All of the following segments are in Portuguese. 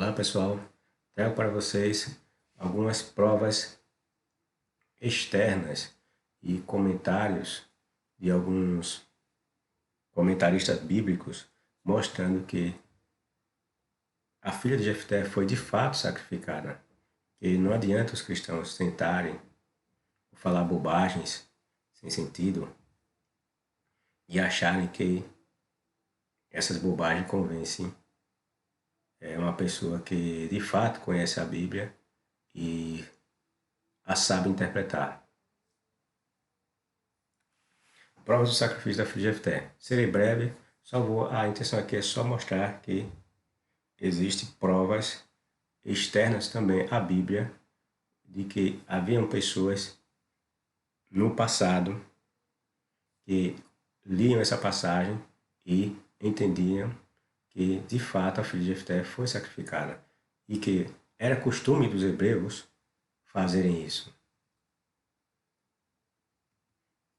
Olá pessoal, trago para vocês algumas provas externas e comentários de alguns comentaristas bíblicos mostrando que a filha de Jefté foi de fato sacrificada. E não adianta os cristãos tentarem falar bobagens sem sentido e acharem que essas bobagens convencem uma pessoa que de fato conhece a Bíblia e a sabe interpretar. Provas do sacrifício da filha de Jefté. Serei breve, a intenção aqui é só mostrar que existem provas externas também à Bíblia de que haviam pessoas no passado que liam essa passagem e entendiam que de fato a filha de Jefté foi sacrificada e que era costume dos hebreus fazerem isso.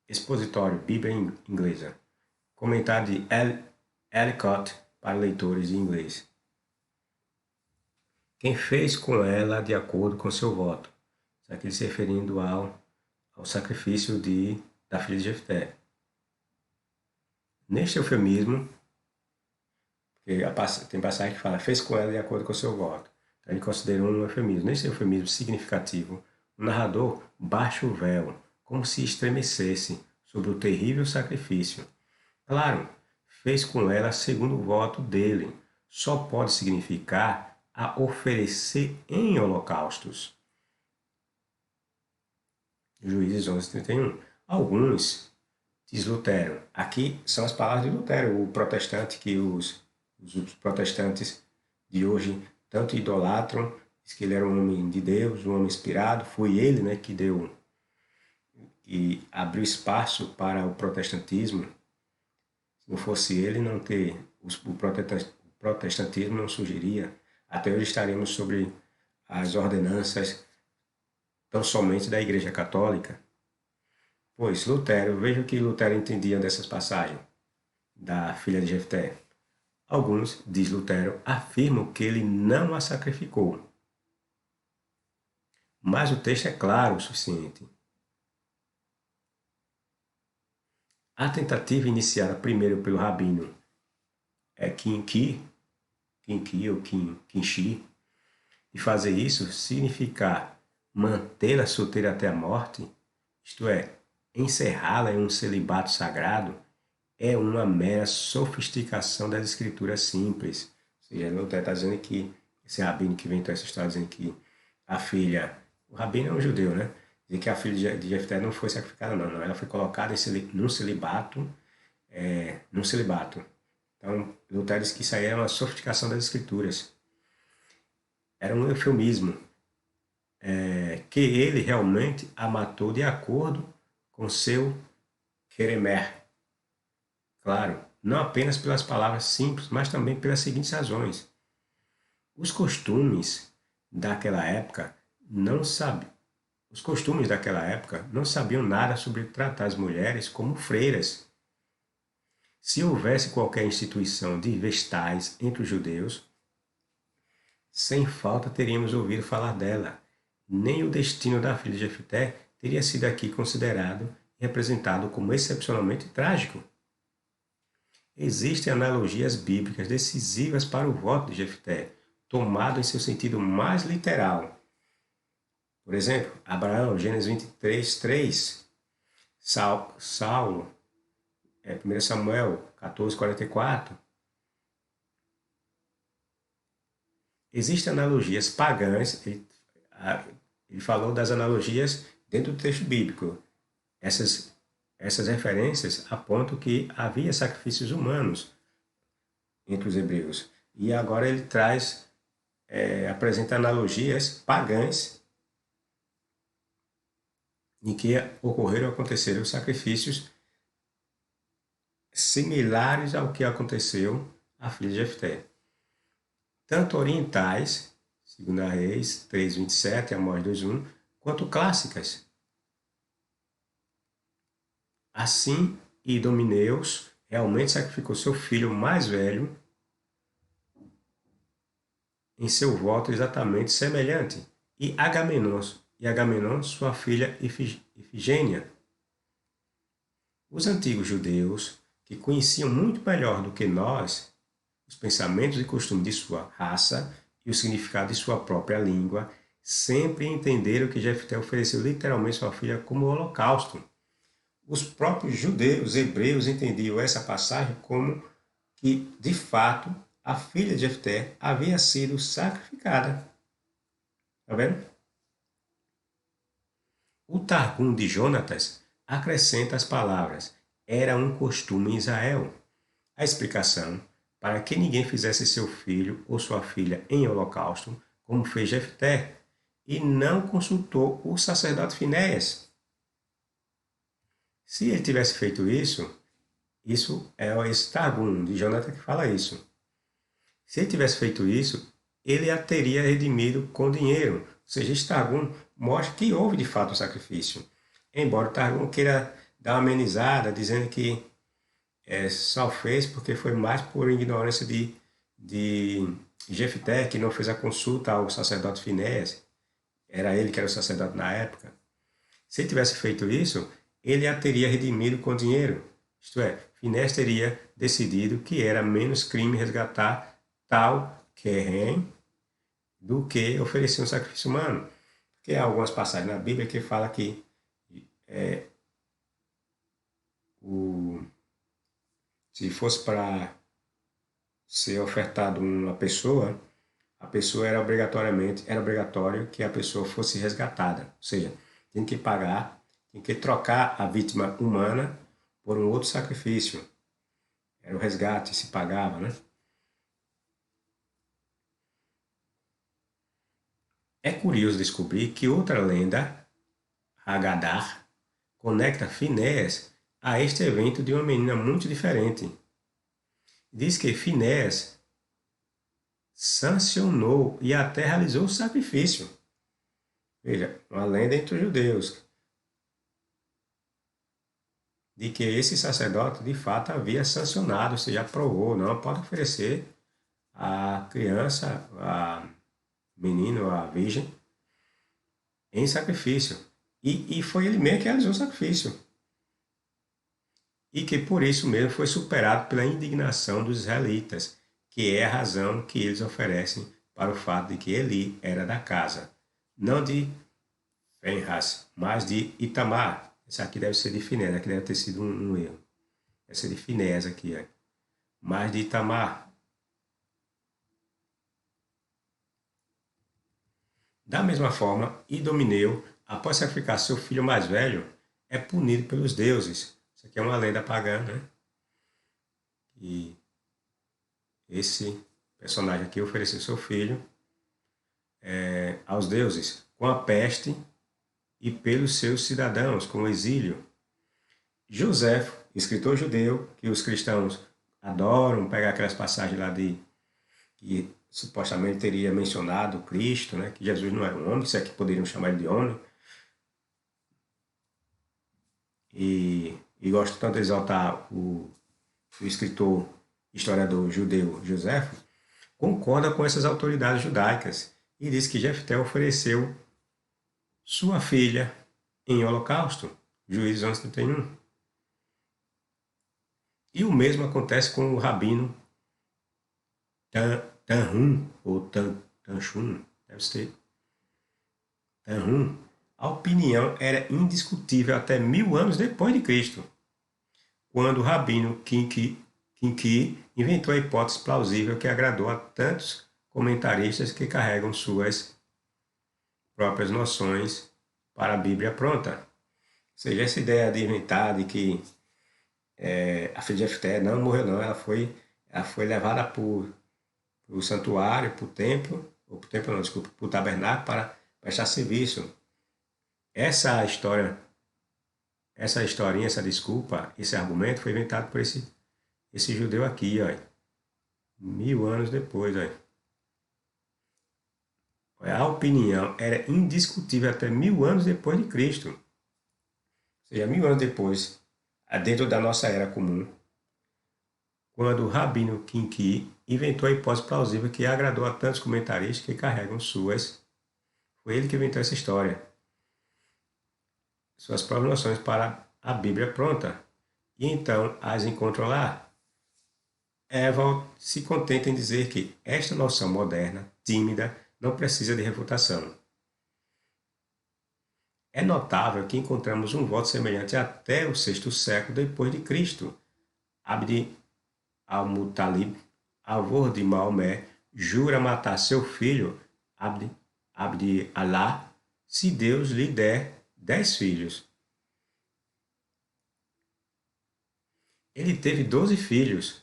Expositório Bíblia Inglesa. Comentário de Ellicott para leitores de inglês. Quem fez com ela de acordo com seu voto. Isso aqui se referindo ao sacrifício da filha de Jefté. Neste eufemismo, tem passagem que fala, fez com ela de acordo com seu voto. Então, ele considerou um eufemismo. Nesse eufemismo significativo, o narrador baixa o véu, como se estremecesse sobre o terrível sacrifício. Claro, fez com ela segundo o voto dele. Só pode significar a oferecer em holocaustos. Juízes 11:31. Alguns, diz Lutero, aqui são as palavras de Lutero, o protestante que os protestantes de hoje tanto idolatram, diz que ele era um homem de Deus, um homem inspirado, foi ele, né, que deu e abriu espaço para o protestantismo. Se não fosse ele, não ter o protestantismo não surgiria. Até hoje estaremos sobre as ordenanças tão somente da Igreja Católica. Pois Lutero, veja o que Lutero entendia dessas passagens da filha de Jefté. Alguns, diz Lutero, afirmam que ele não a sacrificou. Mas o texto é claro o suficiente. A tentativa iniciada primeiro pelo rabino Kinki ou Kinshi, e fazer isso significar mantê-la solteira até a morte, isto é, encerrá-la em um celibato sagrado, é uma mera sofisticação das escrituras simples. Ou seja, Lutero está dizendo que esse rabino que inventou essa história dizendo que a filha, o rabino é um judeu, né? Dizer que a filha de Jefté não foi sacrificada, não. Ela foi colocada num celibato, num celibato. Então, Lutero diz que isso aí é uma sofisticação das escrituras. Era um eufemismo, que ele realmente a matou de acordo com seu queremer. Claro, não apenas pelas palavras simples, mas também pelas seguintes razões. Os costumes daquela época não sabiam nada sobre tratar as mulheres como freiras. Se houvesse qualquer instituição de vestais entre os judeus, sem falta teríamos ouvido falar dela. Nem o destino da filha de Jefté teria sido aqui considerado e representado como excepcionalmente trágico. Existem analogias bíblicas decisivas para o voto de Jefté, tomado em seu sentido mais literal. Por exemplo, Abraão, Gênesis 23:3, Saulo, 1 Samuel 14:44. Existem analogias pagãs, ele falou das analogias dentro do texto bíblico. Essas referências apontam que havia sacrifícios humanos entre os hebreus. E agora ele apresenta analogias pagãs em que aconteceram sacrifícios similares ao que aconteceu à filha de Jefté. Tanto orientais, 2 Reis 3:27, Amós 2:1, quanto clássicas. Assim, Idomeneus realmente sacrificou seu filho mais velho em seu voto exatamente semelhante, e Agamenon, sua filha Ifigênia. Os antigos judeus, que conheciam muito melhor do que nós os pensamentos e costumes de sua raça e o significado de sua própria língua, sempre entenderam que Jefté ofereceu literalmente sua filha como holocausto. Os próprios judeus, hebreus, entendiam essa passagem como que, de fato, a filha de Jefté havia sido sacrificada. Está vendo? O Targum de Jonatas acrescenta as palavras: era um costume em Israel. A explicação: para que ninguém fizesse seu filho ou sua filha em holocausto, como fez Jefté, e não consultou o sacerdote Finéias. Se ele tivesse feito isso é esse Targum de Jonathan que fala isso. Se ele tivesse feito isso, ele a teria redimido com dinheiro. Ou seja, esse Targum mostra que houve de fato o sacrifício. Embora o Targum queira dar uma amenizada, dizendo que só fez porque foi mais por ignorância de Jefté, que não fez a consulta ao sacerdote Finéias. Era ele que era o sacerdote na época. Se ele tivesse feito isso, ele a teria redimido com dinheiro. Isto é, Finéias teria decidido que era menos crime resgatar tal querem do que oferecer um sacrifício humano. Porque há algumas passagens na Bíblia que fala que se fosse para ser ofertado uma pessoa, a pessoa era obrigatório que a pessoa fosse resgatada. Ou seja, tem que pagar, tem que trocar a vítima humana por um outro sacrifício. Era o resgate, se pagava, né? É curioso descobrir que outra lenda, Haggadah, conecta Finéias a este evento de uma menina muito diferente. Diz que Finéias sancionou e até realizou o sacrifício. Veja, uma lenda entre os judeus, de que esse sacerdote de fato havia sancionado, ou seja, aprovou, não pode oferecer a criança, a menino, a virgem, em sacrifício. E foi ele mesmo que realizou o sacrifício. E que por isso mesmo foi superado pela indignação dos israelitas, que é a razão que eles oferecem para o fato de que Eli era da casa, não de Finehas, mas de Itamar. Esse aqui deve ser de Finéias, aqui deve ter sido um erro. Deve ser de Finéias aqui, mas de Itamar. Da mesma forma, Idomeneu, após sacrificar seu filho mais velho, é punido pelos deuses. Isso aqui é uma lenda pagã, né? E esse personagem aqui ofereceu seu filho aos deuses com a peste e pelos seus cidadãos com o exílio. José, escritor judeu, que os cristãos adoram pegar aquelas passagens lá de que supostamente teria mencionado Cristo, né, que Jesus não era um homem, se é que poderiam chamar ele de homem. E gosto tanto de exaltar o escritor, historiador judeu Joséfo, concorda com essas autoridades judaicas e diz que Jefté ofereceu sua filha em holocausto, Juízes 11:31. E o mesmo acontece com o rabino Tanhum, ou Tanchum, deve ser Tanhum. A opinião era indiscutível até 1000 anos depois de Cristo, quando o rabino Kinki inventou a hipótese plausível que agradou a tantos comentaristas que carregam suas próprias noções para a Bíblia pronta. Ou seja, essa ideia de inventar de que a filha de Jefté não morreu não, ela foi levada para o santuário, para o templo, ou para o templo não, desculpa, para o tabernáculo para prestar serviço. Essa historinha, essa desculpa, esse argumento foi inventado por esse judeu aqui, ó, 1000 anos depois. Ó. A opinião era indiscutível até 1000 anos depois de Cristo. Ou seja, 1000 anos depois, dentro da nossa era comum, quando o rabino Kinki inventou a hipótese plausível que agradou a tantos comentaristas que carregam suas. Foi ele que inventou essa história. Suas próprias noções para a Bíblia pronta. E então as encontram lá. Ewald se contenta em dizer que esta noção moderna, tímida, não precisa de refutação. É notável que encontramos um voto semelhante até o VI século depois de Cristo. Abd al-Muttalib, avô de Maomé, jura matar seu filho, Abd Allah, se Deus lhe der 10 filhos. Ele teve 12 filhos,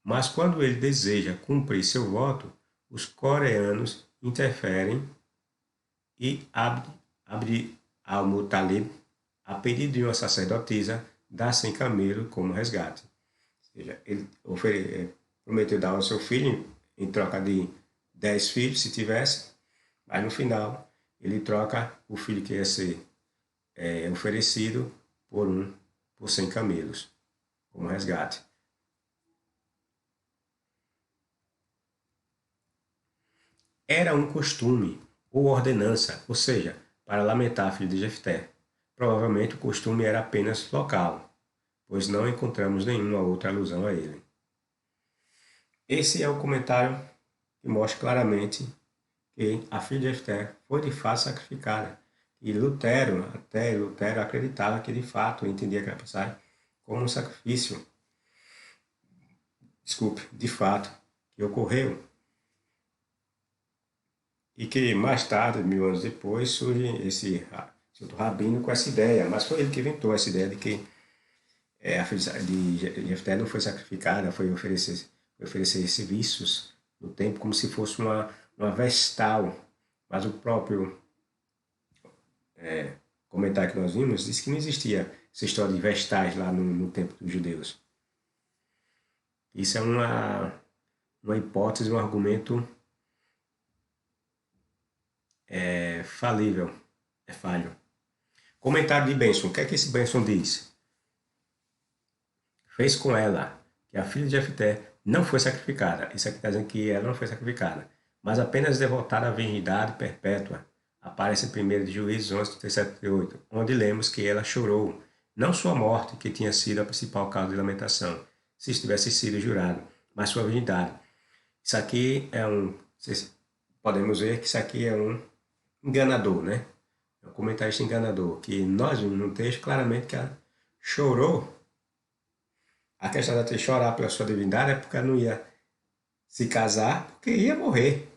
mas quando ele deseja cumprir seu voto, os coreanos interferem e Abd al-Muttalib, a pedido de uma sacerdotisa, dá 100 camelos como resgate. Ou seja, ele prometeu dar ao seu filho em troca de 10 filhos, se tivesse, mas no final ele troca o filho que ia ser oferecido por 100 camelos como resgate. Era um costume ou ordenança, ou seja, para lamentar a filha de Jefté. Provavelmente o costume era apenas local, pois não encontramos nenhuma outra alusão a ele. Esse é o comentário que mostra claramente que a filha de Jefté foi de fato sacrificada. E Lutero acreditava que de fato entendia aquela passagem como um sacrifício. De fato, que ocorreu. E que mais tarde, 1000 anos depois, surge esse outro rabino com essa ideia. Mas foi ele que inventou essa ideia de que a filha de Jefté não foi sacrificada, foi oferecer serviços no templo como se fosse uma vestal. Mas o próprio comentário que nós vimos disse que não existia essa história de vestais lá no templo dos judeus. Isso é uma hipótese, um argumento falível, falho. Comentário de Benson. O que é que esse Benson diz? Fez com ela que a filha de Jefté não foi sacrificada. Isso aqui está dizendo que ela não foi sacrificada, mas apenas devotada à virgindade perpétua. Aparece em 1 de Juízes 11, 37 e 38, onde lemos que ela chorou, não sua morte, que tinha sido a principal causa de lamentação, se isso tivesse sido jurado, mas sua virgindade. Isso aqui podemos ver que isso aqui é um enganador, né? É um comentarista enganador, que nós vimos no texto claramente que ela chorou. A questão de chorar pela sua divindade é porque ela não ia se casar, porque ia morrer.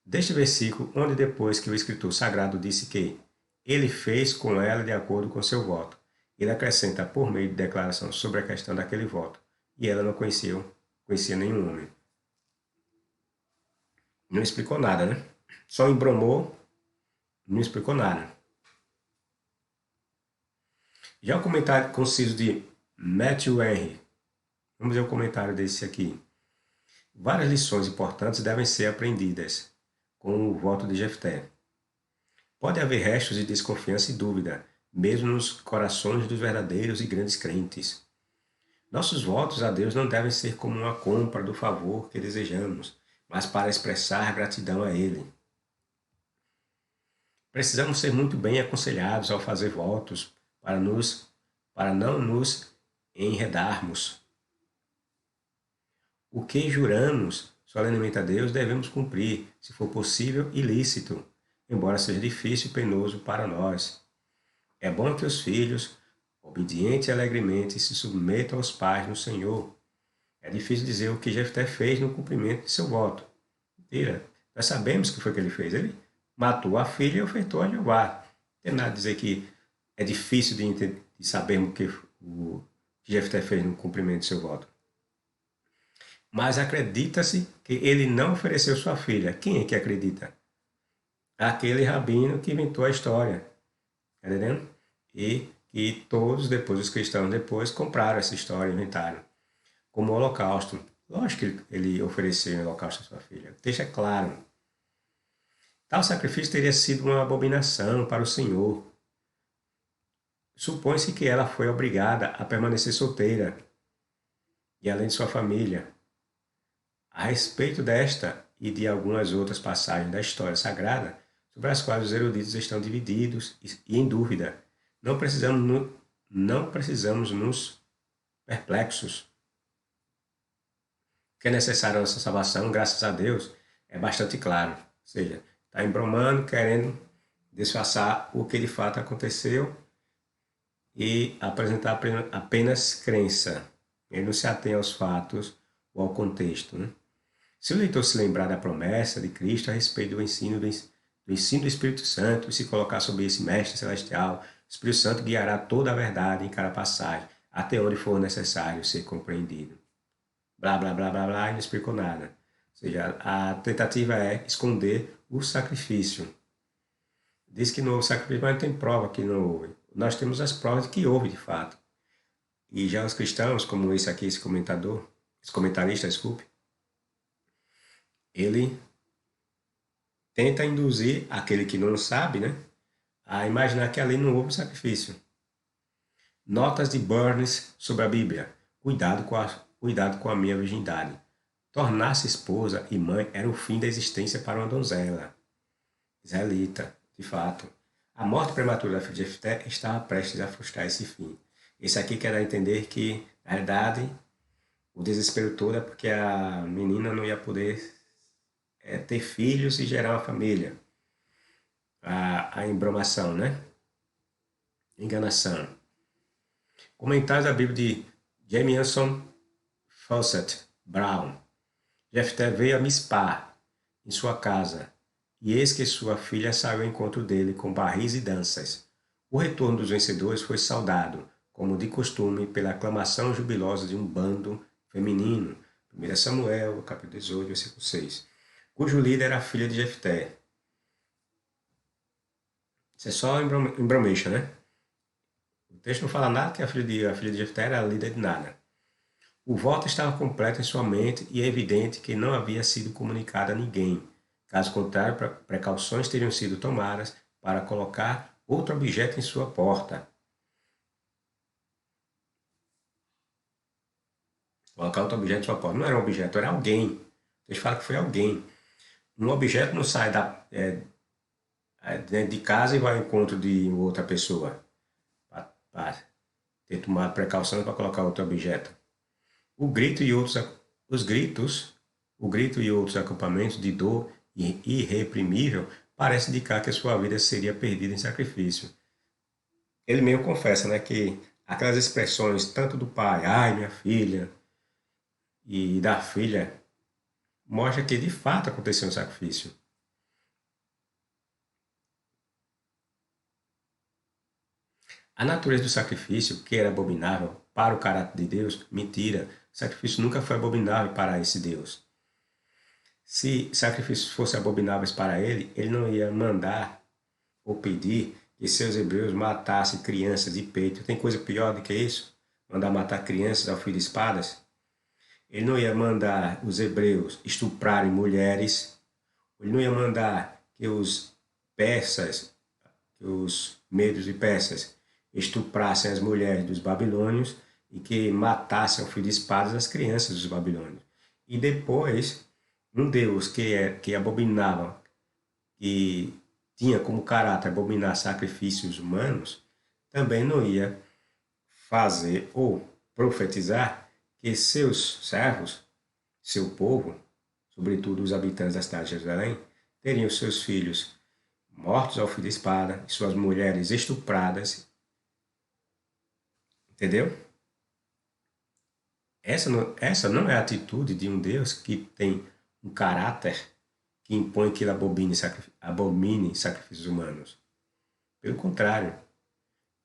Deste versículo, onde depois que o escritor sagrado disse que ele fez com ela de acordo com seu voto, ele acrescenta por meio de declaração sobre a questão daquele voto, e ela não conhecia nenhum homem. Não explicou nada, né? Só embromou, não explicou nada. Já o comentário conciso de Matthew Henry. Vamos ver o comentário desse aqui. Várias lições importantes devem ser aprendidas com o voto de Jefté. Pode haver restos de desconfiança e dúvida, mesmo nos corações dos verdadeiros e grandes crentes. Nossos votos a Deus não devem ser como uma compra do favor que desejamos, mas para expressar gratidão a Ele. Precisamos ser muito bem aconselhados ao fazer votos para não nos enredarmos. O que juramos solenemente a Deus devemos cumprir, se for possível e lícito, embora seja difícil e penoso para nós. É bom que os filhos, obedientes e alegremente, se submetam aos pais no Senhor. É difícil dizer o que Jefté fez no cumprimento de seu voto. Mentira. Nós sabemos o que foi que ele fez. Ele matou a filha e ofertou a Jeová. Não tem nada a dizer que é difícil de sabermos o que Jefté fez no cumprimento de seu voto. Mas acredita-se que ele não ofereceu sua filha. Quem é que acredita? Aquele rabino que inventou a história. Está entendendo? E que todos depois, os cristãos depois, compraram essa história, inventaram. Como o holocausto. Lógico que ele ofereceu o holocausto à sua filha. O texto é claro. Tal sacrifício teria sido uma abominação para o Senhor. Supõe-se que ela foi obrigada a permanecer solteira. e além de sua família. A respeito desta e de algumas outras passagens da história sagrada, sobre as quais os eruditos estão divididos e em dúvida, não precisamos nos perplexos. Que é necessário a nossa salvação, graças a Deus, é bastante claro. Ou seja, está embromando, querendo disfarçar o que de fato aconteceu e apresentar apenas crença. Ele não se atém aos fatos ou ao contexto. Né? Se o leitor se lembrar da promessa de Cristo a respeito do ensino do Espírito Santo e se colocar sob esse mestre celestial, o Espírito Santo guiará toda a verdade em cada passagem, até onde for necessário ser compreendido. Blá, blá, blá, blá, blá, e não explicou nada. Ou seja, a tentativa é esconder o sacrifício. Diz que não houve sacrifício, mas não tem prova que não houve. Nós temos as provas de que houve, de fato. E já os cristãos, como esse aqui, esse comentarista, desculpe, ele tenta induzir aquele que não sabe, né, a imaginar que ali não houve sacrifício. Notas de Burns sobre a Bíblia. Cuidado com a minha virgindade. Tornar-se esposa e mãe era o fim da existência para uma donzela. Israelita, de fato. A morte prematura da filha de Jefté estava prestes a frustrar esse fim. Esse aqui quer dar a entender que, na verdade, o desespero todo é porque a menina não ia poder ter filhos e gerar uma família. A embromação, né? Enganação. Comentários da Bíblia de Jamieson Fawcett Brown. Jefté veio a Mispá, em sua casa, e eis que sua filha saiu ao encontro dele com barris e danças. O retorno dos vencedores foi saudado, como de costume, pela aclamação jubilosa de um bando feminino. 1 Samuel, capítulo 18, versículo 6. Cujo líder era a filha de Jefté. Isso é só embromation, né? O texto não fala nada que a filha de Jefté era a líder de nada. O voto estava completo em sua mente e é evidente que não havia sido comunicado a ninguém. Caso contrário, precauções teriam sido tomadas para colocar outro objeto em sua porta. Colocar outro objeto em sua porta. Não era um objeto, era alguém. Eles falam que foi alguém. Um objeto não sai dentro de casa e vai ao encontro de outra pessoa. Para ter tomado precaução para colocar outro objeto. O grito e outros acampamentos de dor irreprimível parecem indicar que a sua vida seria perdida em sacrifício. Ele mesmo confessa, né, que aquelas expressões, tanto do pai, ai minha filha, e da filha, mostra que de fato aconteceu um sacrifício. A natureza do sacrifício, que era abominável para o caráter de Deus, mentira. O sacrifício nunca foi abominável para esse Deus. Se sacrifícios fossem abomináveis para ele, ele não ia mandar ou pedir que seus hebreus matassem crianças de peito. Tem coisa pior do que isso? Mandar matar crianças ao fio de espadas? Ele não ia mandar os hebreus estuprarem mulheres. Ele não ia mandar que os persas, que os medos e persas, estuprassem as mulheres dos babilônios e que matassem ao fio de espadas as crianças dos babilônios. E depois, um Deus que abominava, que tinha como caráter abominar sacrifícios humanos, também não ia fazer ou profetizar que seus servos, seu povo, sobretudo os habitantes da cidade de Jerusalém, teriam seus filhos mortos ao fio de espada e suas mulheres estupradas. Entendeu? Essa não é a atitude de um Deus que tem um caráter que impõe que ele abomine sacrifícios humanos. Pelo contrário.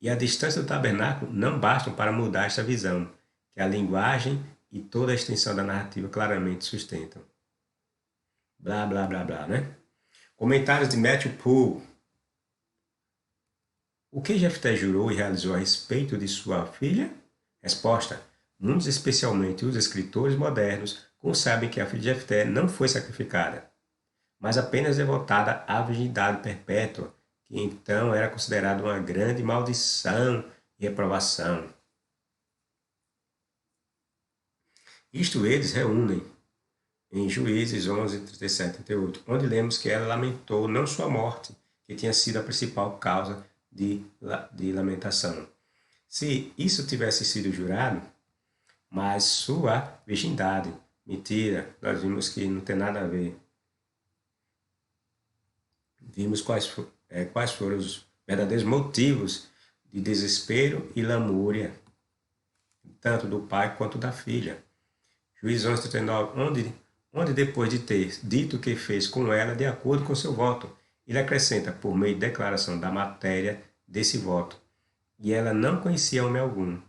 E a distância do tabernáculo não bastam para mudar esta visão, que a linguagem e toda a extensão da narrativa claramente sustentam. Blá, blá, blá, blá, né? Comentários de Matthew Poole. O que Jefté jurou e realizou a respeito de sua filha? Resposta. Muitos, especialmente os escritores modernos, concebem que a filha de Jefté não foi sacrificada, mas apenas devotada à virgindade perpétua, que então era considerada uma grande maldição e reprovação. Isto eles reúnem em Juízes 11, 37 e 38, onde lemos que ela lamentou não sua morte, que tinha sido a principal causa de lamentação. Se isso tivesse sido jurado, mas sua virgindade, mentira, nós vimos que não tem nada a ver. Vimos quais foram os verdadeiros motivos de desespero e lamúria, tanto do pai quanto da filha. Juízes 11, 39, onde depois de ter dito o que fez com ela de acordo com seu voto, ele acrescenta por meio de declaração da matéria desse voto, e ela não conhecia homem algum.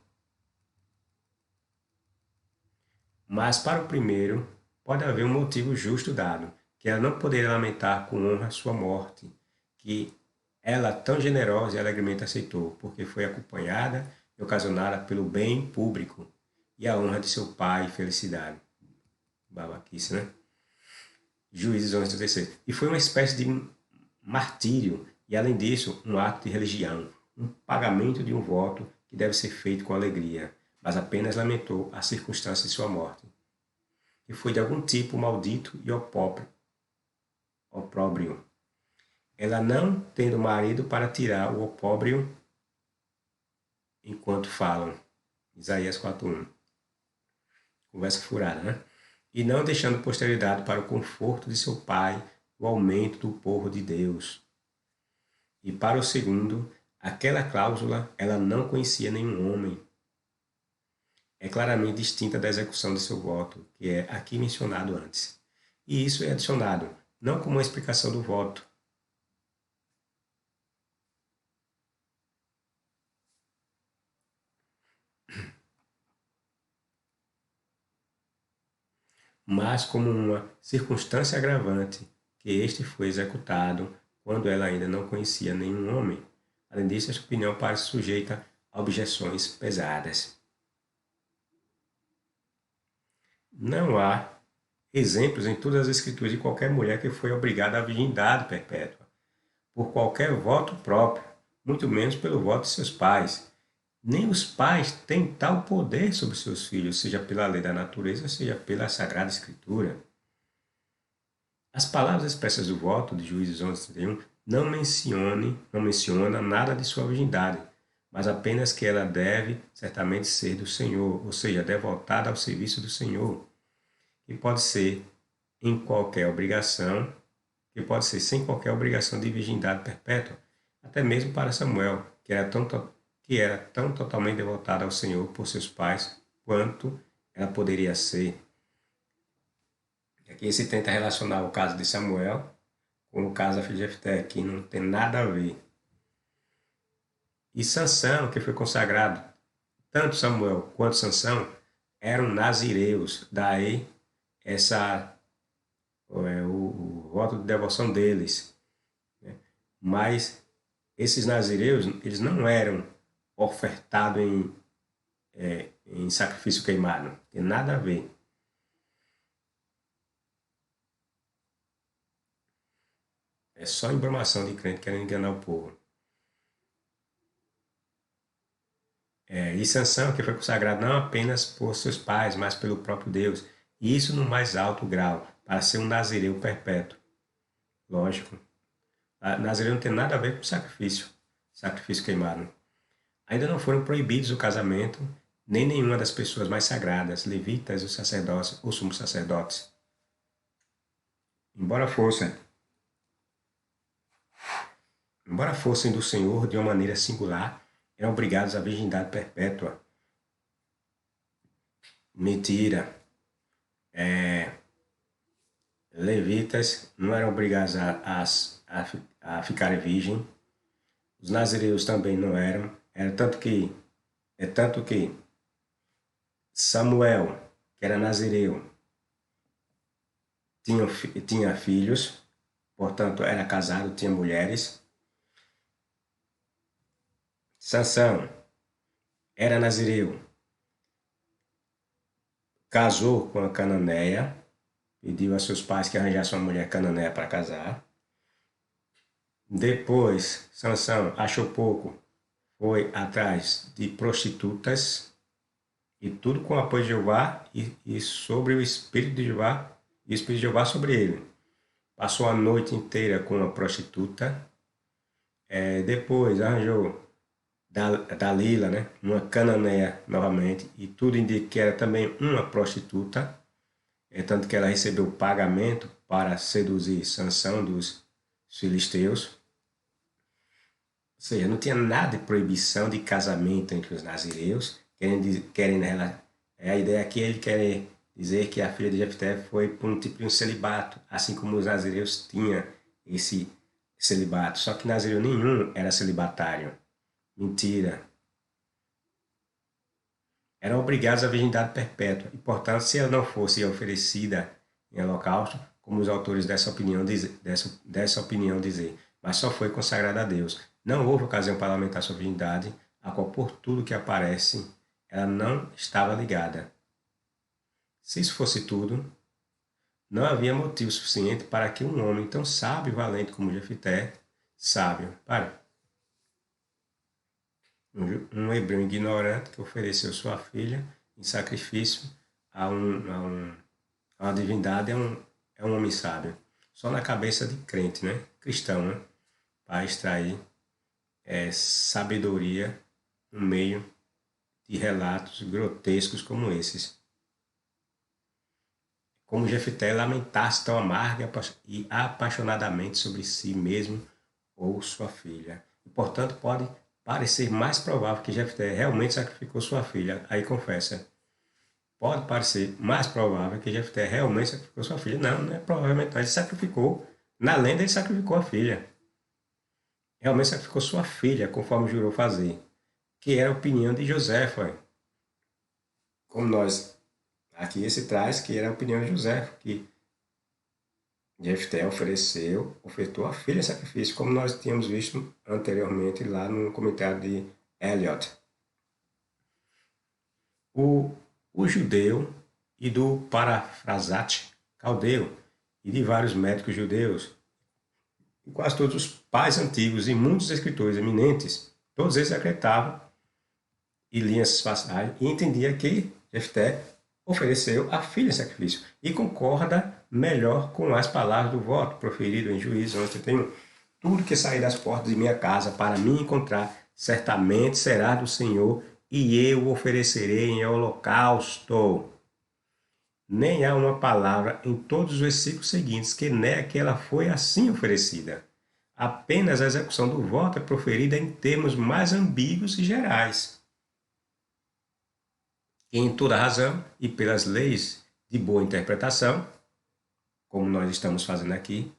Mas para o primeiro, pode haver um motivo justo dado, que ela não poderia lamentar com honra sua morte, que ela tão generosa e alegremente aceitou, porque foi acompanhada e ocasionada pelo bem público e a honra de seu pai e felicidade. Babaquice, né? Juízes 11, 36. E foi uma espécie de martírio, e além disso, um ato de religião, um pagamento de um voto que deve ser feito com alegria, mas apenas lamentou a circunstância de sua morte, que foi de algum tipo maldito e opróbrio. Ela não tendo marido para tirar o opróbrio enquanto falam. Isaías 4:1. Conversa furada, né? E não deixando posteridade para o conforto de seu pai, o aumento do povo de Deus. E para o segundo, aquela cláusula ela não conhecia nenhum homem. É claramente distinta da execução de seu voto, que é aqui mencionado antes. E isso é adicionado, não como uma explicação do voto, mas como uma circunstância agravante, que este foi executado quando ela ainda não conhecia nenhum homem. Além disso, essa opinião parece sujeita a objeções pesadas. Não há exemplos em todas as escrituras de qualquer mulher que foi obrigada à virgindade perpétua, por qualquer voto próprio, muito menos pelo voto de seus pais. Nem os pais têm tal poder sobre seus filhos, seja pela lei da natureza, seja pela Sagrada Escritura. As palavras expressas do voto de Juízes 11:31 não menciona nada de sua virgindade, mas apenas que ela deve certamente ser do Senhor, ou seja, devotada ao serviço do Senhor, que pode ser em qualquer obrigação, que pode ser sem qualquer obrigação de virgindade perpétua, até mesmo para Samuel, que era tão totalmente devotada ao Senhor por seus pais quanto ela poderia ser. Aqui se tenta relacionar o caso de Samuel com o caso da filha de Jefté, que não tem nada a ver. E Sansão, que foi consagrado, tanto Samuel quanto Sansão eram nazireus, daí o voto de devoção deles. Né? Mas esses nazireus, eles não eram ofertados em sacrifício queimado, tem nada a ver. É só embromação de crente querendo enganar o povo. E Sansão, que foi consagrado não apenas por seus pais, mas pelo próprio Deus, e isso no mais alto grau, para ser um nazireu perpétuo. Lógico. Nazireu não tem nada a ver com sacrifício queimado. Ainda não foram proibidos o casamento, nem nenhuma das pessoas mais sagradas, levitas, os sacerdotes ou sumos sacerdotes. Embora fossem do Senhor de uma maneira singular, eram obrigados à virgindade perpétua. Mentira. Levitas não eram obrigados a ficarem virgem. Os nazireus também não eram. Tanto que Samuel, que era nazireu, tinha filhos, portanto era casado, tinha mulheres. Sansão era nazireu, casou com a cananeia, pediu a seus pais que arranjassem uma mulher cananeia para casar. Depois, Sansão achou pouco, foi atrás de prostitutas, e tudo com o apoio de Jeová e sobre o Espírito de Jeová, e o Espírito de Jeová sobre ele. Passou a noite inteira com uma prostituta, depois arranjou Dalila, né, uma cananeia novamente, e tudo indica que era também uma prostituta, tanto que ela recebeu pagamento para seduzir Sansão dos filisteus. Ou seja, não tinha nada de proibição de casamento entre os nazireus, a ideia aqui é ele quer dizer que a filha de Jefté foi por um tipo de um celibato, assim como os nazireus tinham esse celibato, só que nazireu nenhum era celibatário. Mentira. Eram obrigados à virgindade perpétua, e portanto, se ela não fosse oferecida em holocausto, como os autores dessa opinião dizer, mas só foi consagrada a Deus. Não houve ocasião para lamentar sua virgindade, a qual por tudo que aparece, ela não estava ligada. Se isso fosse tudo, não havia motivo suficiente para que um homem tão sábio e valente como Jefté, um hebreu ignorante que ofereceu sua filha em sacrifício a uma divindade, é um homem sábio. Só na cabeça de crente, né? Cristão, né? Para extrair sabedoria no meio de relatos grotescos como esses. Como Jefté lamentasse tão amarga e apaixonadamente sobre si mesmo ou sua filha. E, portanto, pode parecer mais provável que Jefté realmente sacrificou sua filha. Aí confessa. Pode parecer mais provável que Jefté realmente sacrificou sua filha. Não, não é provavelmente não. Ele sacrificou. Na lenda ele sacrificou a filha. Realmente sacrificou sua filha, conforme jurou fazer. Que era a opinião de José, foi. Como nós aqui se traz que era a opinião de José, que Jefté ofertou a filha em sacrifício, como nós tínhamos visto anteriormente lá no comentário de Eliot. O judeu e do Parafrasate Caldeu e de vários médicos judeus, e quase todos os pais antigos e muitos escritores eminentes, todos eles acreditavam e liam essas passagens e entendiam que Jefté ofereceu a filha em sacrifício e concorda melhor com as palavras do voto proferido em Juízes 11:31. Tudo que sair das portas de minha casa para me encontrar, certamente será do Senhor, e eu o oferecerei em holocausto. Nem há uma palavra em todos os versículos seguintes que nega que ela foi assim oferecida. Apenas a execução do voto é proferida em termos mais ambíguos e gerais. Em toda razão e pelas leis de boa interpretação, como nós estamos fazendo aqui,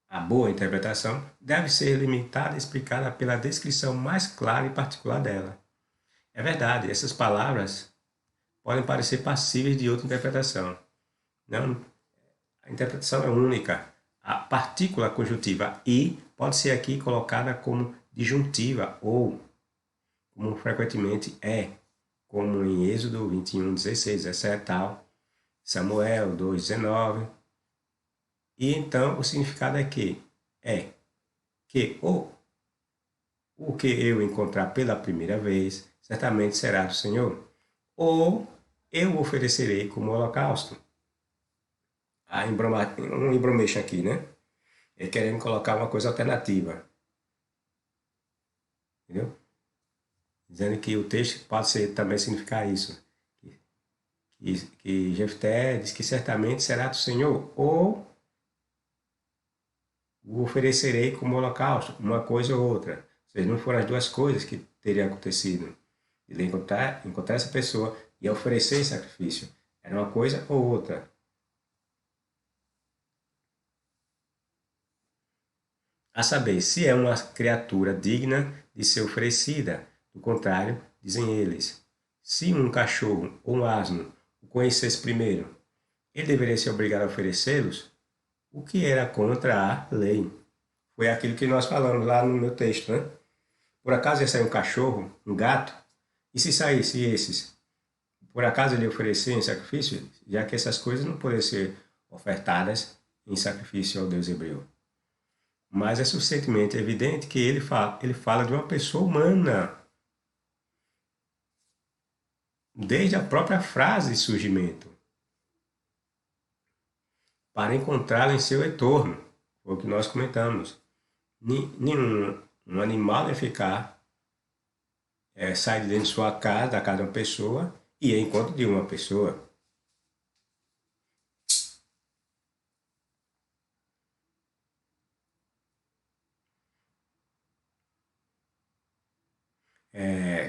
a boa interpretação deve ser limitada e explicada pela descrição mais clara e particular dela. É verdade, essas palavras podem parecer passíveis de outra interpretação. Não, a interpretação é única. A partícula conjuntiva "e" pode ser aqui colocada como disjuntiva ou, como frequentemente é, como em Êxodo 21:16, 17 tal, Samuel 2:19. E então o significado é que o que eu encontrar pela primeira vez certamente será do Senhor, ou eu oferecerei como holocausto. Há um embromation aqui, né? Ele querendo colocar uma coisa alternativa. Entendeu? Dizendo que o texto pode também significar isso. Que Jefté diz que certamente será do Senhor, ou o oferecerei como holocausto, uma coisa ou outra. Ou seja, não foram as duas coisas que teriam acontecido. Ele encontrar essa pessoa e oferecer sacrifício. Era uma coisa ou outra. A saber, se é uma criatura digna de ser oferecida. Do contrário, dizem eles, se um cachorro ou um asno o conhecesse primeiro, ele deveria ser obrigado a oferecê-los? O que era contra a lei? Foi aquilo que nós falamos lá no meu texto, né? Por acaso ia sair um cachorro, um gato? E se saísse esses? Por acaso ele oferecer em sacrifício? Já que essas coisas não podem ser ofertadas em sacrifício ao Deus hebreu. Mas é suficientemente evidente que ele fala de uma pessoa humana. desde a própria frase de surgimento, para encontrá-la em seu entorno. Foi o que nós comentamos. Nenhum um animal ia ficar, sai de dentro de sua casa, da casa de uma pessoa, e ir ao encontro de uma pessoa.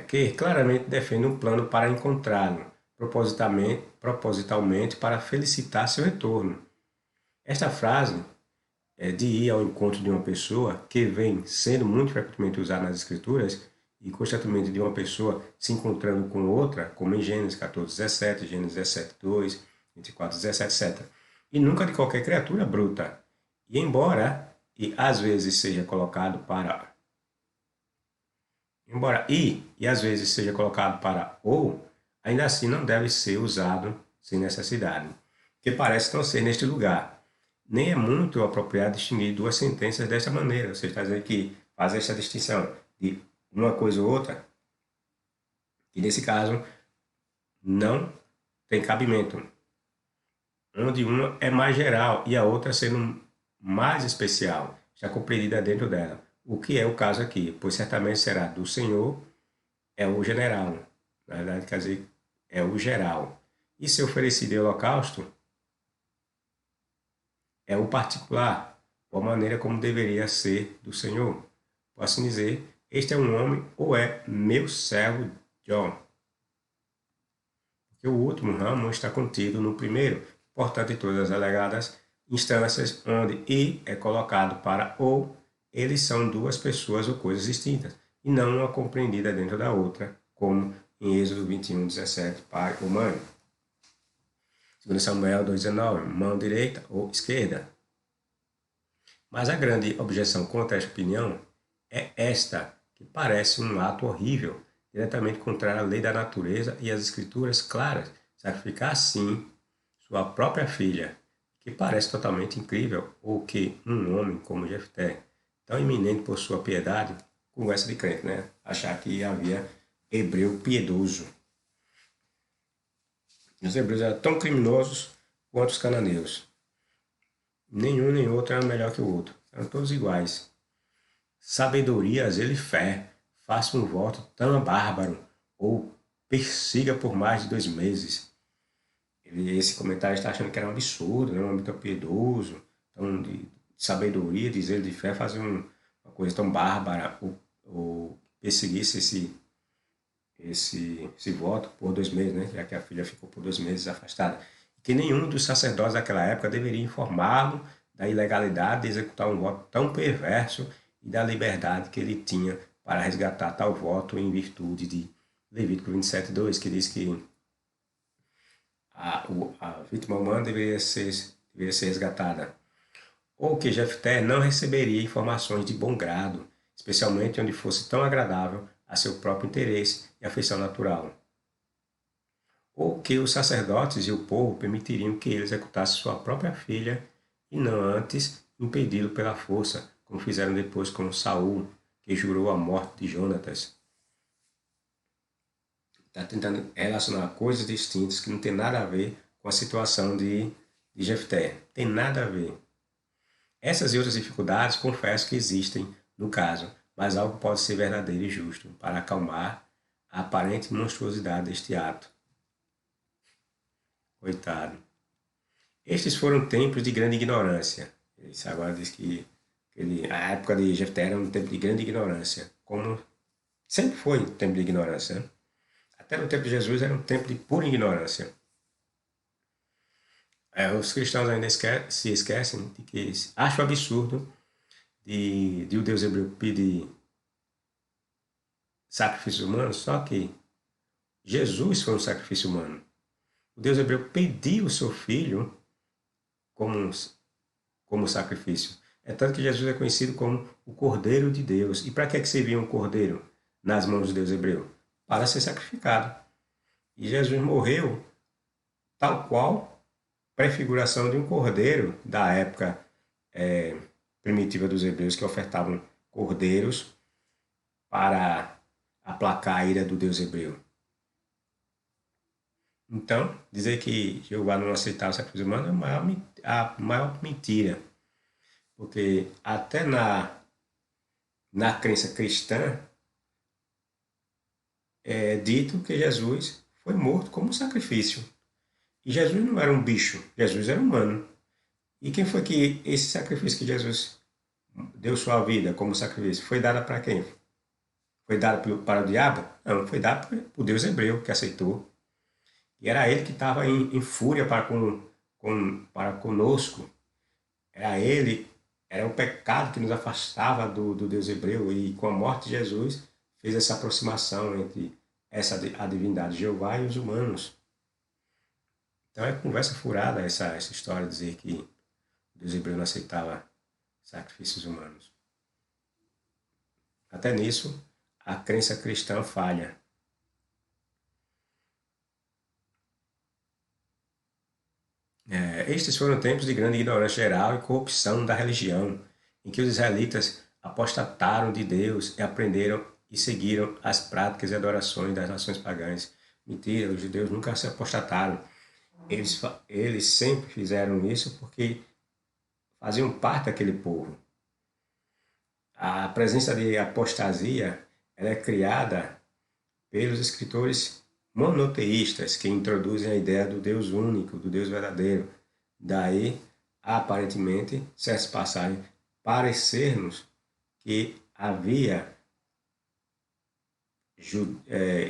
Que claramente defende um plano para encontrá-lo, propositalmente para felicitar seu retorno. Esta frase de ir ao encontro de uma pessoa, que vem sendo muito frequentemente usada nas Escrituras, e constantemente de uma pessoa se encontrando com outra, como em Gênesis 14:17, Gênesis 17:2, 24:17, etc. E nunca de qualquer criatura bruta. E embora, e às vezes seja colocado para e às vezes seja colocado para ou, ainda assim não deve ser usado sem necessidade, que parece não ser neste lugar. Nem é muito apropriado distinguir duas sentenças desta maneira. Você está dizendo que fazer essa distinção de uma coisa ou outra, e nesse caso não tem cabimento, onde uma é mais geral e a outra sendo mais especial, já compreendida dentro dela. O que é o caso aqui, pois certamente será do Senhor, é o general, na verdade quer dizer, é o geral. E se oferecido em holocausto, é o particular, ou a maneira como deveria ser do Senhor. Por assim dizer, este é um homem ou é meu servo John. Porque o último ramo está contido no primeiro, portanto, em todas as alegadas instâncias onde e é colocado para ou, eles são duas pessoas ou coisas distintas, e não uma compreendida dentro da outra, como em Êxodo 21:17, pai ou mãe. 2 Samuel 2:19, mão direita ou esquerda. Mas a grande objeção contra esta opinião é esta, que parece um ato horrível, diretamente contrário à lei da natureza e às escrituras claras, sacrificar assim sua própria filha, que parece totalmente incrível, ou que um homem como Jefté, tão eminente por sua piedade, conversa de crente, né? Achar que havia hebreu piedoso. Os hebreus eram tão criminosos quanto os cananeus. Nenhum nem outro era melhor que o outro. Eram todos iguais. Sabedoria, zelo e fé. Faça um voto tão bárbaro, ou persiga por mais de 2 meses. Esse comentário está achando que era um absurdo, né? Um homem tão piedoso, tão de sabedoria, de zelo, de fé, fazer uma coisa tão bárbara, ou perseguisse esse voto por 2 meses, né? Já que a filha ficou por 2 meses afastada. Que nenhum dos sacerdotes daquela época deveria informá-lo da ilegalidade de executar um voto tão perverso e da liberdade que ele tinha para resgatar tal voto em virtude de Levítico 27:2, que diz que a vítima humana deveria ser resgatada. Ou que Jefté não receberia informações de bom grado, especialmente onde fosse tão agradável a seu próprio interesse e afeição natural. Ou que os sacerdotes e o povo permitiriam que ele executasse sua própria filha e não antes impedi-lo pela força, como fizeram depois com Saul, que jurou a morte de Jonatas. Está tentando relacionar coisas distintas que não tem nada a ver com a situação de Jefté. Tem nada a ver. Essas e outras dificuldades confesso que existem no caso, mas algo pode ser verdadeiro e justo para acalmar a aparente monstruosidade deste ato. Coitado. Estes foram tempos de grande ignorância. Isso agora diz que a época de Jefté era um tempo de grande ignorância, como sempre foi um tempo de ignorância. Né? Até no tempo de Jesus era um tempo de pura ignorância. Os cristãos ainda se esquecem de que acham absurdo de o Deus hebreu pedir sacrifício humano, só que Jesus foi um sacrifício humano. O Deus hebreu pediu o seu filho como sacrifício. É tanto que Jesus é conhecido como o Cordeiro de Deus. E para que servia um cordeiro nas mãos do Deus hebreu? Para ser sacrificado. E Jesus morreu tal qual prefiguração de um cordeiro da época primitiva dos hebreus, que ofertavam cordeiros para aplacar a ira do Deus hebreu. Então, dizer que Jeová não aceitava o sacrifício humano é a maior mentira, porque até na crença cristã é dito que Jesus foi morto como um sacrifício. E Jesus não era um bicho, Jesus era humano. E quem foi que esse sacrifício que Jesus deu sua vida como sacrifício foi dado para quem? Foi dado para o diabo? Não, foi dado por Deus hebreu que aceitou. E era ele que estava em fúria para conosco. Era ele, era o pecado que nos afastava do Deus hebreu. E com a morte de Jesus, fez essa aproximação entre a divindade Jeová e os humanos. Então é conversa furada essa história de dizer que o Deus hebreu não aceitava sacrifícios humanos. Até nisso, a crença cristã falha. Estes foram tempos de grande ignorância geral e corrupção da religião, em que os israelitas apostataram de Deus e aprenderam e seguiram as práticas e adorações das nações pagãs. Mentira, os judeus nunca se apostataram. Eles sempre fizeram isso porque faziam parte daquele povo. A presença de apostasia ela é criada pelos escritores monoteístas que introduzem a ideia do Deus único, do Deus verdadeiro. Daí, aparentemente, certas passagens parecer-nos que havia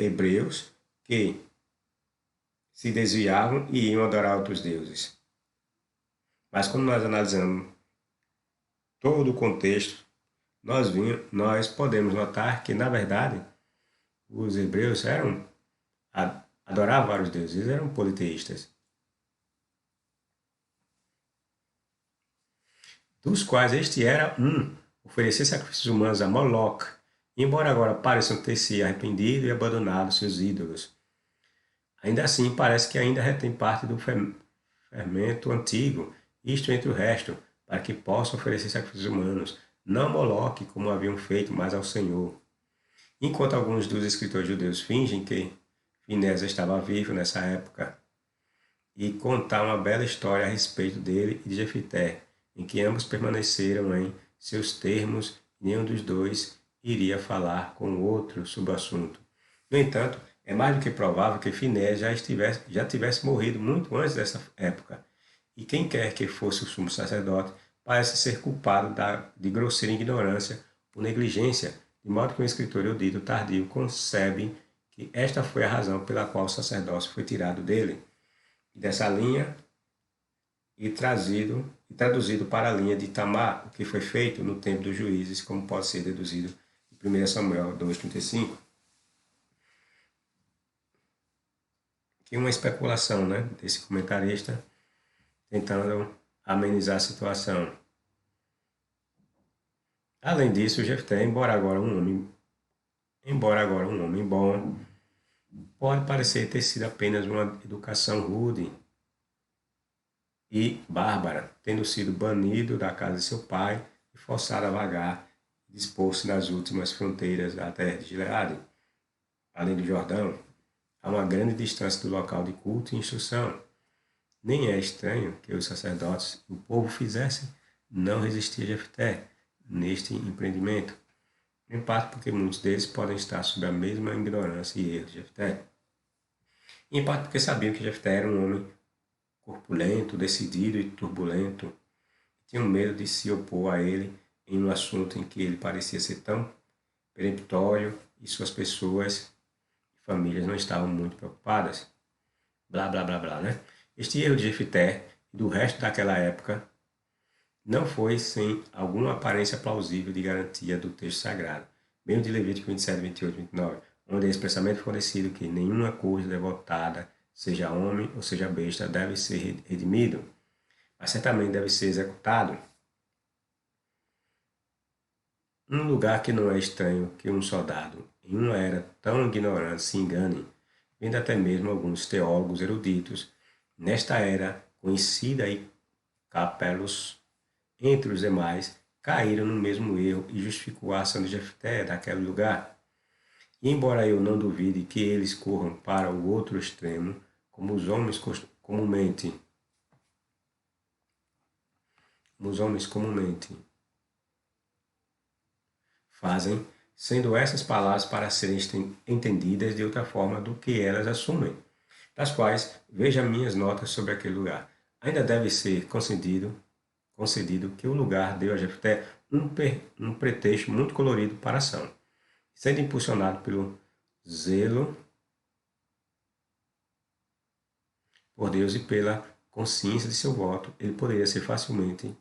hebreus que se desviavam e iam adorar outros deuses. Mas quando nós analisamos todo o contexto, nós podemos notar que, na verdade, os hebreus adoravam vários deuses, eles eram politeístas, dos quais este era oferecer sacrifícios humanos a Moloch, embora agora pareçam ter se arrependido e abandonado seus ídolos. Ainda assim, parece que ainda retém parte do fermento antigo, isto entre o resto, para que possam oferecer sacrifícios humanos, não a Moloch, como haviam feito, mas ao Senhor. Enquanto alguns dos escritores judeus fingem que Finésio estava vivo nessa época e contar uma bela história a respeito dele e de Jefité, em que ambos permaneceram em seus termos e nenhum dos dois iria falar com o outro sobre o assunto. No entanto, é mais do que provável que Finés já tivesse morrido muito antes dessa época, e quem quer que fosse o sumo sacerdote parece ser culpado de grosseira ignorância ou negligência, de modo que o escritor erudito tardio concebe que esta foi a razão pela qual o sacerdócio foi tirado dele, e dessa linha e traduzido para a linha de Tamar, o que foi feito no tempo dos juízes, como pode ser deduzido em 1 Samuel 2,35. Que uma especulação, né, desse comentarista tentando amenizar a situação. Além disso, Jefté, embora agora um homem bom, pode parecer ter sido apenas uma educação rude e bárbara, tendo sido banido da casa de seu pai e forçado a vagar e dispor-se nas últimas fronteiras da terra de Gileade. Além do Jordão, há uma grande distância do local de culto e instrução. Nem é estranho que os sacerdotes e o povo fizessem não resistir a Jefté neste empreendimento, em parte porque muitos deles podem estar sob a mesma ignorância e erro de Jefté, em parte porque sabiam que Jefté era um homem corpulento, decidido e turbulento, e tinham medo de se opor a ele em um assunto em que ele parecia ser tão peremptório e suas pessoas e famílias não estavam muito preocupadas. Blá, blá, blá, blá, né? Este erro de Jefté e do resto daquela época não foi sem alguma aparência plausível de garantia do texto sagrado, mesmo de Levítico 27, 28, 29, onde é expressamente fornecido que nenhuma coisa devotada, seja homem ou seja besta, deve ser redimido, mas certamente deve ser executado. Um lugar que não é estranho que um soldado, em uma era tão ignorante, se engane, vendo até mesmo alguns teólogos eruditos, nesta era conhecida e capelos entre os demais, caíram no mesmo erro e justificou a ação de Jefté daquele lugar. E embora eu não duvide que eles corram para o outro extremo, como os homens comumente fazem, sendo essas palavras para serem entendidas de outra forma do que elas assumem, das quais veja minhas notas sobre aquele lugar. Ainda deve ser concedido que o lugar deu a Jefté um pretexto muito colorido para a ação. Sendo impulsionado pelo zelo por Deus e pela consciência de seu voto, ele poderia ser facilmente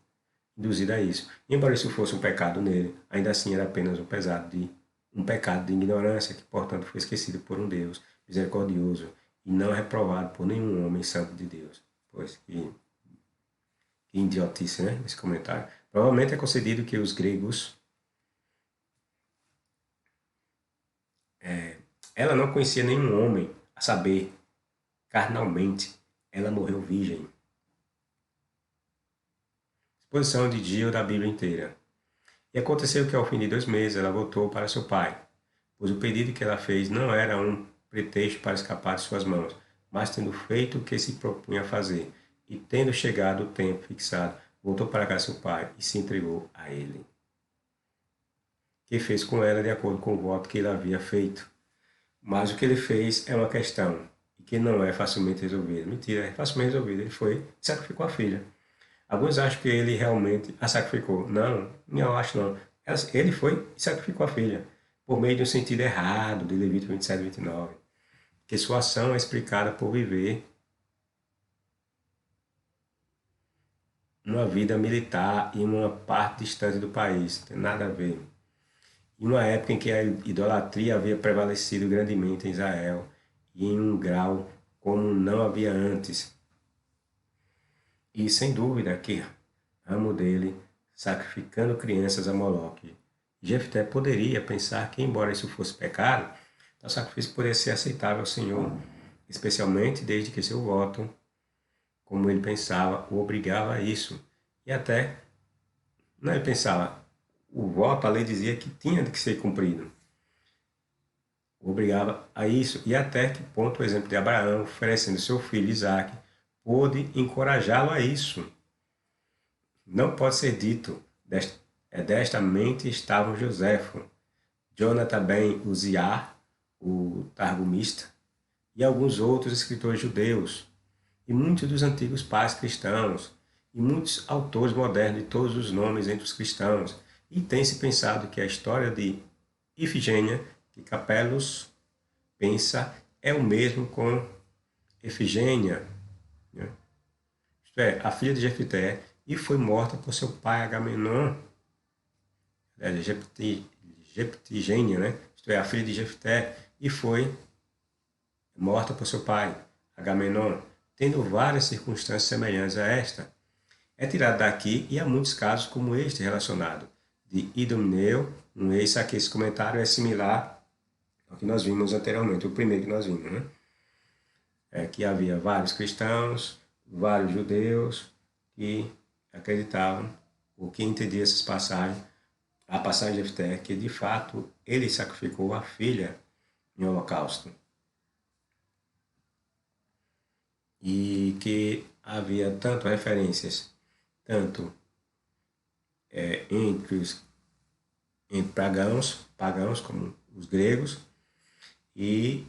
induzido a isso. Embora isso fosse um pecado nele, ainda assim era apenas um pecado de ignorância, que portanto foi esquecido por um Deus misericordioso e não reprovado por nenhum homem santo de Deus. Pois que idiotice, né? Esse comentário. Provavelmente é concedido que os gregos... ela não conhecia nenhum homem, a saber, carnalmente, ela morreu virgem. Exposição de Gil da Bíblia inteira. E aconteceu que ao fim de 2 meses ela voltou para seu pai, pois o pedido que ela fez não era um pretexto para escapar de suas mãos, mas tendo feito o que se propunha a fazer, e tendo chegado o tempo fixado, voltou para casa seu pai e se entregou a ele, que fez com ela de acordo com o voto que ele havia feito. Mas o que ele fez é uma questão que não é facilmente resolvida. Mentira, é facilmente resolvida. Ele foi e sacrificou a filha. Alguns acham que ele realmente a sacrificou. Não, eu acho não. Ele foi e sacrificou a filha, por meio de um sentido errado de Levítico 27 e 29. Que sua ação é explicada por viver uma vida militar em uma parte distante do país. Não tem nada a ver. Em uma época em que a idolatria havia prevalecido grandemente em Israel, e em um grau como não havia antes. E sem dúvida que amo dele, sacrificando crianças a Moloque. Jefté poderia pensar que, embora isso fosse pecado, o sacrifício poderia ser aceitável ao Senhor, especialmente desde que seu voto, como ele pensava, o obrigava a isso. E até, não ele pensava, o voto, a lei dizia que tinha de ser cumprido. O obrigava a isso. E até que ponto o exemplo de Abraão, oferecendo seu filho Isaque, pôde encorajá-lo a isso. Não pode ser dito, desta mente estava Joséfo, Jonathan ben Uziar, o targumista, e alguns outros escritores judeus, e muitos dos antigos pais cristãos, e muitos autores modernos de todos os nomes entre os cristãos, e tem-se pensado que a história de Ifigênia, que Capelos pensa, é o mesmo com Efigênia, né? Isto é, a filha de Jefté, e foi morta por seu pai Agamenon, Jeptigênia, né? Isto é, a filha de Jefté, e foi morta por seu pai Agamenon, tendo várias circunstâncias semelhantes a esta. É tirado daqui, e há muitos casos como este relacionado, de Idomneu, um ex, aqui esse comentário é similar ao que nós vimos anteriormente, o primeiro que nós vimos, né? É que havia vários cristãos, vários judeus que acreditavam, ou que entendiam essas passagens, a passagem de Jefté, que de fato ele sacrificou a filha em holocausto. E que havia tanto referências, tanto entre pagãos como os gregos, e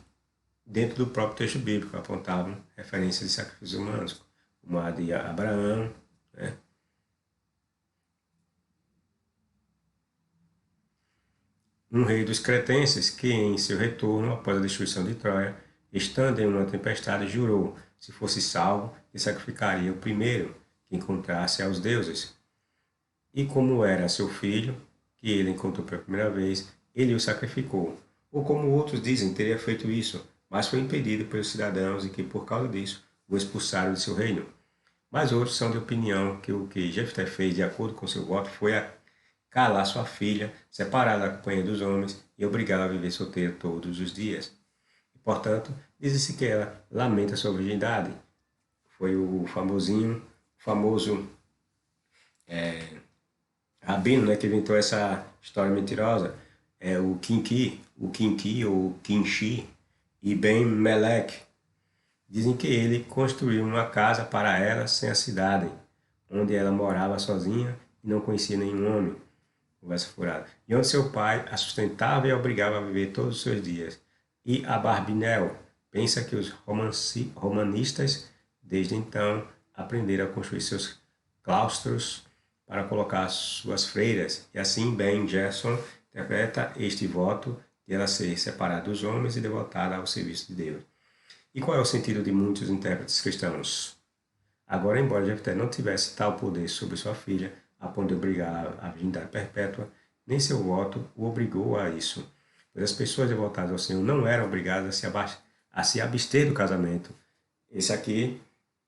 dentro do próprio texto bíblico apontavam referências de sacrifícios humanos, como a de Abraão, né? Um rei dos cretenses que, em seu retorno após a destruição de Troia, estando em uma tempestade, jurou, se fosse salvo, que sacrificaria o primeiro que encontrasse aos deuses. E como era seu filho, que ele encontrou pela primeira vez, ele o sacrificou. Ou como outros dizem, teria feito isso, mas foi impedido pelos cidadãos e que, por causa disso, o expulsaram de seu reino. Mas outros são de opinião que o que Jefté fez, de acordo com seu voto, foi calar sua filha, separá-la da companhia dos homens e obrigá-la a viver solteira todos os dias. E, portanto, diz-se que ela lamenta sua virgindade. Foi o famoso rabino, né, que inventou essa história mentirosa, o Kinki ou Kinshi, e Ben Melech, Dizem que ele construiu uma casa para ela sem a cidade, onde ela morava sozinha e não conhecia nenhum homem. Conversa furada. E onde seu pai a sustentava e a obrigava a viver todos os seus dias. E a Barbinel pensa que os romanistas, desde então, aprenderam a construir seus claustros para colocar suas freiras. E assim, Ben Gerson interpreta este voto de ela ser separada dos homens e devotada ao serviço de Deus. E qual é o sentido de muitos intérpretes cristãos? Agora, embora Jefté não tivesse tal poder sobre sua filha, a ponto de obrigar a virgindade perpétua, nem seu voto o obrigou a isso, pois as pessoas devotadas ao Senhor não eram obrigadas a se abster do casamento. Esse aqui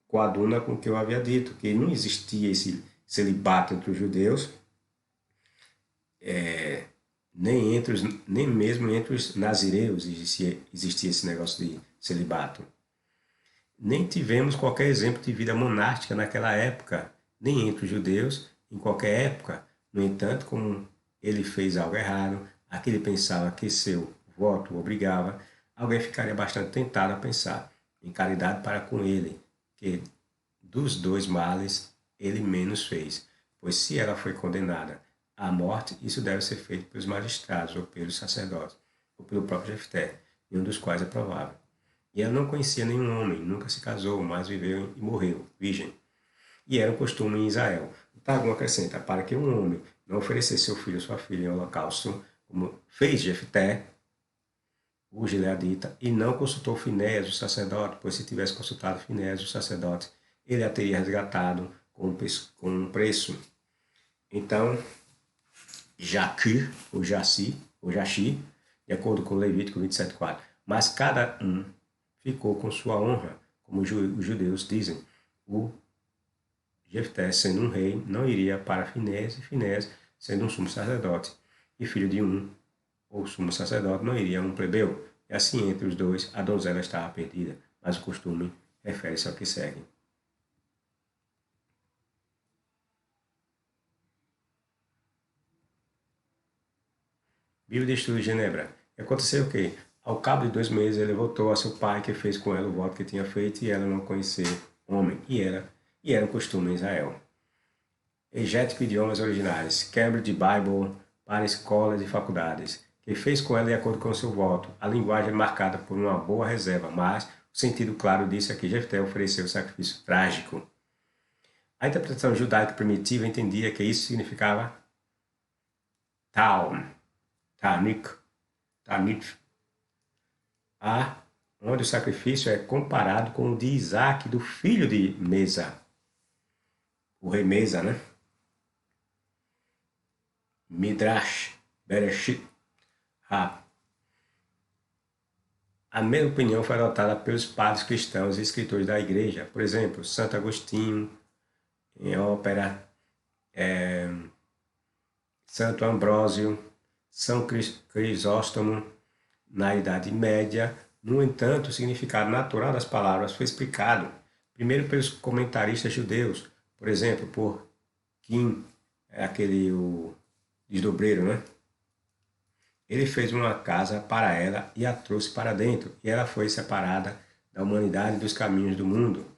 coaduna com o que eu havia dito, que não existia esse celibato entre os judeus, nem mesmo entre os nazireus existia esse negócio de celibato. Nem tivemos qualquer exemplo de vida monástica naquela época, nem entre os judeus, em qualquer época. No entanto, como ele fez algo errado, aquele pensava que seu voto o obrigava, alguém ficaria bastante tentado a pensar em caridade para com ele, que dos dois males ele menos fez, pois se ela foi condenada à morte, isso deve ser feito pelos magistrados ou pelos sacerdotes, ou pelo próprio Jefté, nenhum dos quais é provável. E ela não conhecia nenhum homem, nunca se casou, mas viveu e morreu, virgem. E era um costume em Israel. O Targum acrescenta, para que um homem não oferecesse seu filho ou sua filha em holocausto, como fez Jefté, o gileadita, e não consultou Finés, o sacerdote, pois se tivesse consultado Finés, o sacerdote, ele a teria resgatado com um preço. Então, Jaquir, ou Jaxi, de acordo com Levítico 27,4, mas cada um ficou com sua honra, como os judeus dizem. O Jefté, sendo um rei, não iria para Finés, e Finés, sendo um sumo sacerdote, e filho de um, ou sumo sacerdote, não iria a um plebeu. E assim, entre os dois, a donzela estava perdida, mas o costume refere-se ao que segue. Bíblia de Estudo de Genebra. E aconteceu o quê? Ao cabo de 2 meses, ele voltou a seu pai, que fez com ela o voto que tinha feito, e ela não conhecer homem, e era um costume em Israel. Egético Idiomas Originais, Cambridge Bible para escolas e faculdades, que fez com ela de acordo com seu voto. A linguagem é marcada por uma boa reserva, mas o sentido claro disso é que Jefté ofereceu o sacrifício trágico. A interpretação judaica primitiva entendia que isso significava Taum, Tanit, onde o sacrifício é comparado com o de Isaac, do filho de Mesa, o rei Mesa, né? Midrash, Bereshit, Ha. A mesma opinião foi adotada pelos padres cristãos e escritores da igreja, por exemplo, Santo Agostinho, em Ópera, Santo Ambrósio, São Crisóstomo, na Idade Média. No entanto, o significado natural das palavras foi explicado primeiro pelos comentaristas judeus, por exemplo, por Kim, o desdobreiro, né? Ele fez uma casa para ela e a trouxe para dentro, e ela foi separada da humanidade e dos caminhos do mundo,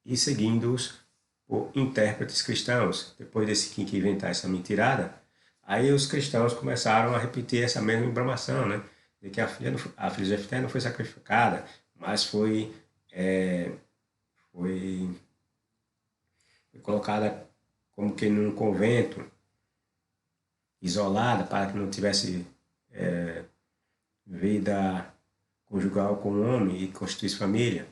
e seguindo-os por intérpretes cristãos. Depois desse Kim que inventar essa mentirada, aí os cristãos começaram a repetir essa mesma informação, né? De que a filha de Jefté não foi sacrificada, mas foi colocada como que num convento, isolada, para que não tivesse vida conjugal com o homem e constituísse família.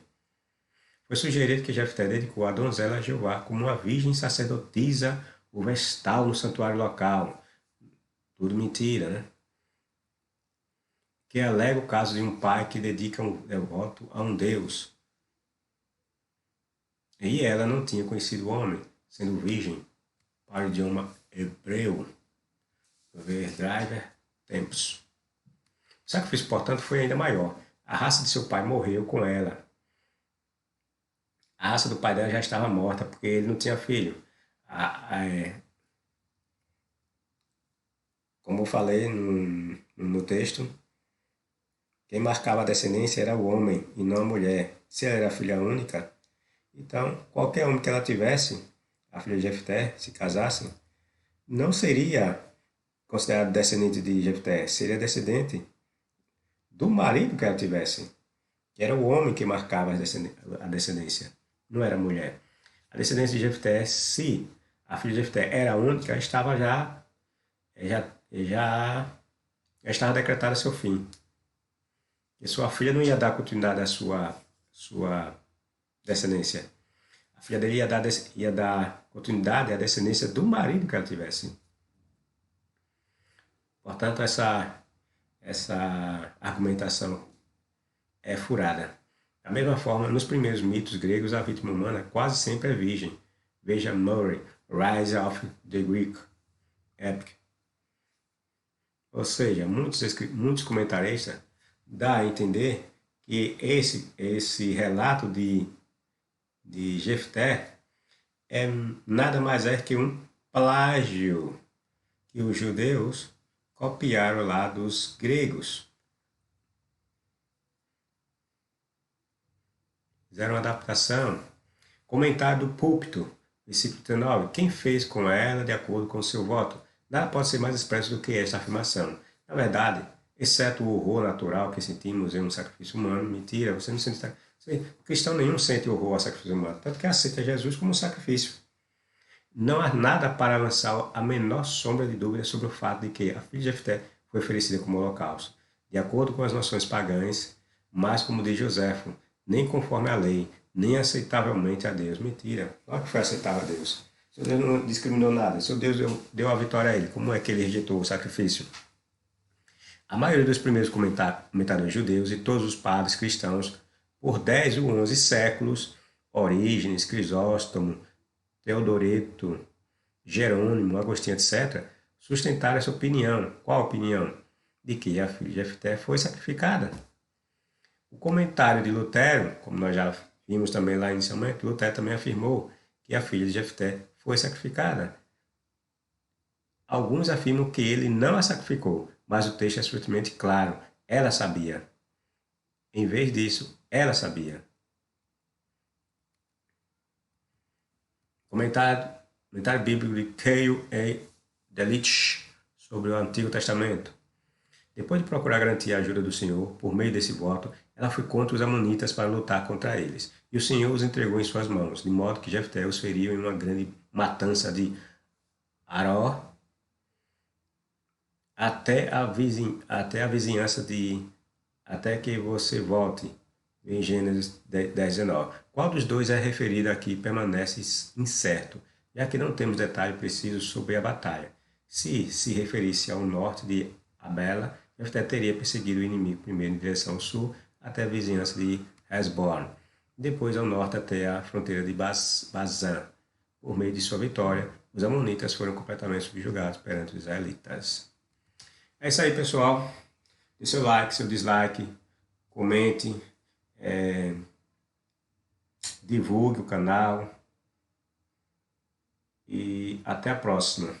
Foi sugerido que Jefté dedicou a donzela a Jeová como uma virgem sacerdotisa ou vestal no santuário local. Tudo mentira, né? Que alega o caso de um pai que dedica um devoto a um deus. E ela não tinha conhecido o homem, sendo virgem, para o idioma hebreu. Ver Driver Tempos. O sacrifício, portanto, foi ainda maior. A raça de seu pai morreu com ela. A raça do pai dela já estava morta, porque ele não tinha filho. Como eu falei no texto, Quem marcava a descendência era o homem e não a mulher. Se ela era filha única, então qualquer homem que ela tivesse, a filha de Jefté, se casasse, não seria considerado descendente de Jefté, seria descendente do marido que ela tivesse, que era o homem que marcava a descendência, não era a mulher. A descendência de Jefté, se a filha de Jefté era única, já estava decretada seu fim. E sua filha não ia dar continuidade à sua descendência. A filha dele ia dar continuidade à descendência do marido que ela tivesse. Portanto, essa argumentação é furada. Da mesma forma, nos primeiros mitos gregos, a vítima humana quase sempre é virgem. Veja Murray, Rise of the Greek Epic. Ou seja, muitos comentaristas dão a entender que esse relato de Jefté é nada mais é que um plágio que os judeus copiaram lá dos gregos. Fizeram uma adaptação. Comentário do púlpito, versículo 39. Quem fez com ela de acordo com o seu voto? Nada pode ser mais expresso do que esta afirmação. Na verdade, exceto o horror natural que sentimos em um sacrifício humano, mentira, você não sente. Cristão nenhum sente horror ao sacrifício humano, tanto que aceita Jesus como um sacrifício. Não há nada para lançar a menor sombra de dúvida sobre o fato de que a filha de Jefté foi oferecida como holocausto, de acordo com as noções pagãs, mas como diz Joséfo, nem conforme a lei, nem aceitavelmente a Deus. Mentira, não que foi aceitável a Deus. Seu Deus não discriminou nada, seu Deus deu a vitória a ele. Como é que ele rejeitou o sacrifício? A maioria dos primeiros comentadores judeus e todos os padres cristãos, por 10 ou 11 séculos, Orígenes, Crisóstomo, Teodoreto, Jerônimo, Agostinho, etc., sustentaram essa opinião. Qual a opinião? De que a filha de Jefté foi sacrificada. O comentário de Lutero, como nós já vimos também lá inicialmente, Lutero também afirmou que a filha de Jefté foi sacrificada. Alguns afirmam que ele não a sacrificou, mas o texto é absolutamente claro. Ela sabia. Em vez disso, ela sabia. Comentário bíblico de Keil A. Delitzsch sobre o Antigo Testamento. Depois de procurar garantir a ajuda do Senhor, por meio desse voto, ela foi contra os amonitas para lutar contra eles. E o Senhor os entregou em suas mãos, de modo que Jefté os feriu em uma grande matança de Aró até a vizinhança de até que você volte, em Gênesis 10, 19. Qual dos dois é referido aqui permanece incerto, já que não temos detalhe preciso sobre a batalha. Se se referisse ao norte de Abela, Jefté teria perseguido o inimigo primeiro em direção ao sul até a vizinhança de Hesbon, depois ao norte até a fronteira de Bazã. Por meio de sua vitória, os amonitas foram completamente subjugados perante os israelitas. É isso aí, pessoal. Dê seu like, seu dislike, comente, divulgue o canal e até a próxima.